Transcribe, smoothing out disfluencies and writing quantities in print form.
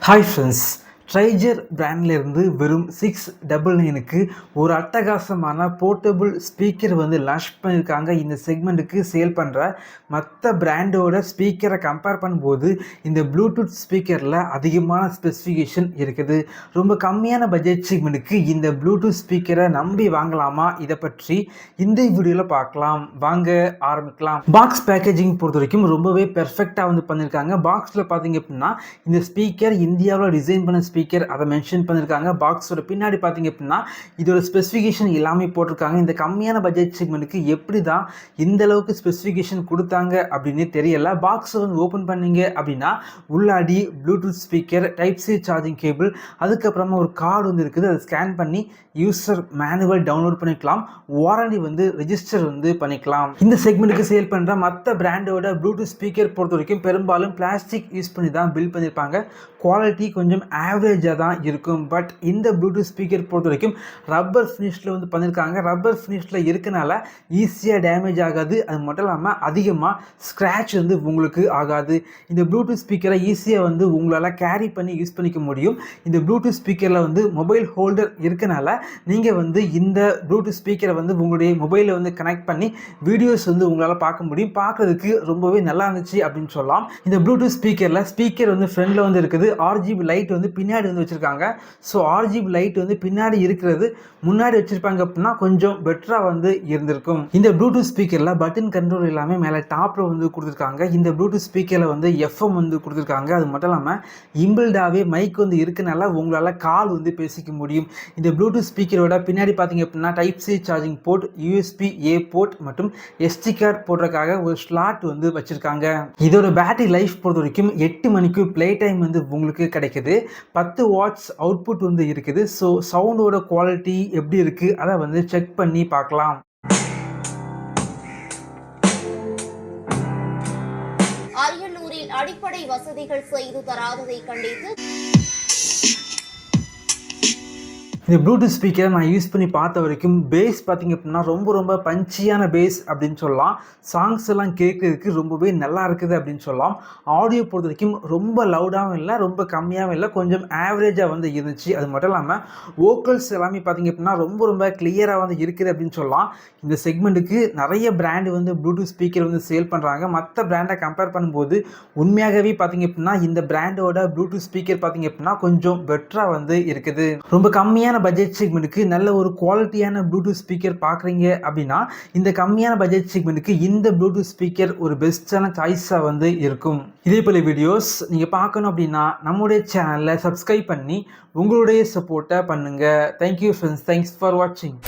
Hi friends, ட்ரைஜர் பிராண்ட்லேருந்து வெறும் 699க்கு ஒரு அட்டகாசமான போர்ட்டபுள் ஸ்பீக்கர் லான்ச் பண்ணியிருக்காங்க. இந்த செக்மெண்ட்டுக்கு சேல் பண்ணுற மற்ற பிராண்டோட ஸ்பீக்கரை கம்பேர் பண்ணும்போது இந்த ப்ளூடூத் ஸ்பீக்கரில் அதிகமான ஸ்பெசிஃபிகேஷன் இருக்குது. ரொம்ப கம்மியான பட்ஜெட் செக்மெண்ட்டுக்கு இந்த ப்ளூடூத் ஸ்பீக்கரை நம்பி வாங்கலாமா? இதை பற்றி இந்த வீடியோவில் பார்க்கலாம். வாங்க ஆரம்பிக்கலாம். பாக்ஸ் பேக்கேஜிங் பொறுத்த வரைக்கும் ரொம்பவே பெர்ஃபெக்டாக பண்ணியிருக்காங்க. பாக்ஸில் பார்த்தீங்க அப்படின்னா இந்த ஸ்பீக்கர் இந்தியாவில் டிசைன் பண்ண ஸ்பீக்கர் அதை மென்ஷன் பண்ணியிருக்காங்க. பாக்ஸோட பின்னாடி பார்த்தீங்க அப்படின்னா இதோட ஸ்பெசிஃபிகேஷன் எல்லாமே போட்டிருக்காங்க. இந்த கம்மியான பட்ஜெட் செக்மெண்ட்டுக்கு எப்படி தான் இந்த அளவுக்கு ஸ்பெசிஃபிகேஷன் கொடுத்தாங்க அப்படின்னு தெரியல. பாக்ஸை ஓப்பன் பண்ணீங்க அப்படின்னா உள்ளாடி Bluetooth speaker, type C charging cable, அதுக்கப்புறமா ஒரு கார்டு இருக்குது. அதை ஸ்கேன் பண்ணி யூசர் மேனுவல் டவுன்லோட் பண்ணிக்கலாம். வாரண்டி ரெஜிஸ்டர் பண்ணிக்கலாம். இந்த செக்மெண்ட்டுக்கு சேல் பண்ணுற மற்ற பிராண்டோட ப்ளூடூத் ஸ்பீக்கர் பொறுத்த வரைக்கும் பெரும்பாலும் பிளாஸ்டிக் யூஸ் பண்ணி தான் பில்ட் பண்ணியிருப்பாங்க. குவாலிட்டி கொஞ்சம் ஆவரேஜாக தான் இருக்கும். பட் இந்த ப்ளூடூத் ஸ்பீக்கர் பொறுத்த வரைக்கும் ரப்பர் ஃபினிஷில் பண்ணியிருக்காங்க. ரப்பர் ஃபினிஷில் இருக்கனால ஈஸியாக டேமேஜ் ஆகாது. அது மட்டும் இல்லாமல் அதிகமாக ஸ்க்ராட்ச் உங்களுக்கு ஆகாது. இந்த ப்ளூடூத் ஸ்பீக்கரை ஈஸியாக உங்களால் கேரி பண்ணி யூஸ் பண்ணிக்க முடியும். இந்த ப்ளூடூத் ஸ்பீக்கரில் மொபைல் ஹோல்டர் இருக்கனால நீங்கள் இந்த ப்ளூடூத் ஸ்பீக்கரை உங்களுடைய மொபைலில் கனெக்ட் பண்ணி வீடியோஸ் உங்களால் பார்க்க முடியும். பார்க்குறதுக்கு ரொம்பவே நல்லா இருந்துச்சு அப்படின்னு சொல்லலாம். இந்த ப்ளூடூத் ஸ்பீக்கர் ஃப்ரண்டில் இருக்குது. RGB லைட் பின்னாடி வச்சுருக்காங்க. ஸோ RGB லைட் பின்னாடி இருக்கிறது முன்னாடி வச்சுருப்பாங்க அப்படின்னா கொஞ்சம் பெட்டராக இருந்திருக்கும். இந்த ப்ளூடூத் ஸ்பீக்கரில் பட்டன் கண்ட்ரோல் எல்லாமே மேலே டாப்பில் கொடுத்துருக்காங்க. இந்த ப்ளூடூத் ஸ்பீக்கரில் FM கொடுத்துருக்காங்க. அது மட்டும் இல்லாமல் இம்பிள்டாகவே மைக் இருக்கனால உங்களால் கால் பேசிக்க முடியும். இந்த ப்ளூடூத் ஸ்பீக்கரோட பின்னாடி பார்த்தீங்க அப்படின்னா type C charging port, USB-A port மற்றும் SD கார்டு போடுறதுக்காக ஒரு ஸ்லாட் வச்சுருக்காங்க. இதோட பேட்டரி லைஃப் பொறுத்த வரைக்கும் 8 மணிக்கு ப்ளே டைம் உங்களுக்கு கிடைக்குது. 10 வாட்ஸ் அவுட்புட் இருக்குது. ஸோ சவுண்டோட குவாலிட்டி எப்படி இருக்குது அதை செக் பண்ணி பார்க்கலாம். அரியலூரில் அடிப்படை வசதிகள் செய்து தராததை கண்டித்து இந்த ப்ளூடூத் ஸ்பீக்கரை நான் யூஸ் பண்ணி பார்த்த வரைக்கும் பேஸ் பார்த்திங்க அப்படின்னா ரொம்ப பஞ்சியான பேஸ் அப்படின்னு சொல்லலாம். சாங்ஸ் எல்லாம் கேட்குறதுக்கு ரொம்பவே நல்லா இருக்குது அப்படின்னு சொல்லலாம். ஆடியோ பொறுத்த வரைக்கும் ரொம்ப லவுடாகவும் இல்லை, ரொம்ப கம்மியாகவும் இல்லை, கொஞ்சம் ஆவரேஜாக இருந்துச்சு. அது மட்டும் இல்லாமல் வோக்கல்ஸ் எல்லாமே பார்த்திங்க அப்படின்னா ரொம்ப கிளியராக இருக்குது அப்படின்னு சொல்லலாம். இந்த செக்மெண்ட்டுக்கு நிறைய பிராண்டு ப்ளூடூத் ஸ்பீக்கர் சேல் பண்ணுறாங்க. மற்ற பிராண்டை கம்பேர் பண்ணும்போது உண்மையாகவே பார்த்திங்க அப்படின்னா இந்த பிராண்டோட ப்ளூடூத் ஸ்பீக்கர் பார்த்திங்க அப்படின்னா கொஞ்சம் பெட்டராக இருக்குது. ரொம்ப கம்மியான பட்ஜெட் செக்மெண்ட்டுக்கு நல்ல ஒரு குவாலிட்டியான ப்ளூடூத் ஸ்பீக்கர் பார்க்குறீங்க அப்படின்னா இந்த கம்மியான பட்ஜெட் செக்மெண்ட்டுக்கு இந்த ப்ளூடூத் ஸ்பீக்கர் ஒரு பெஸ்ட்டான சாய்ஸாக இருக்கும். இதே போல வீடியோஸ் நீங்கள் பார்க்கணும் அப்படின்னா நம்முடைய சேனலில் சப்ஸ்கிரைப் பண்ணி உங்களுடைய சப்போர்ட்டை பண்ணுங்கள். Thank you friends. தேங்க்ஸ் ஃபார் வாட்சிங்.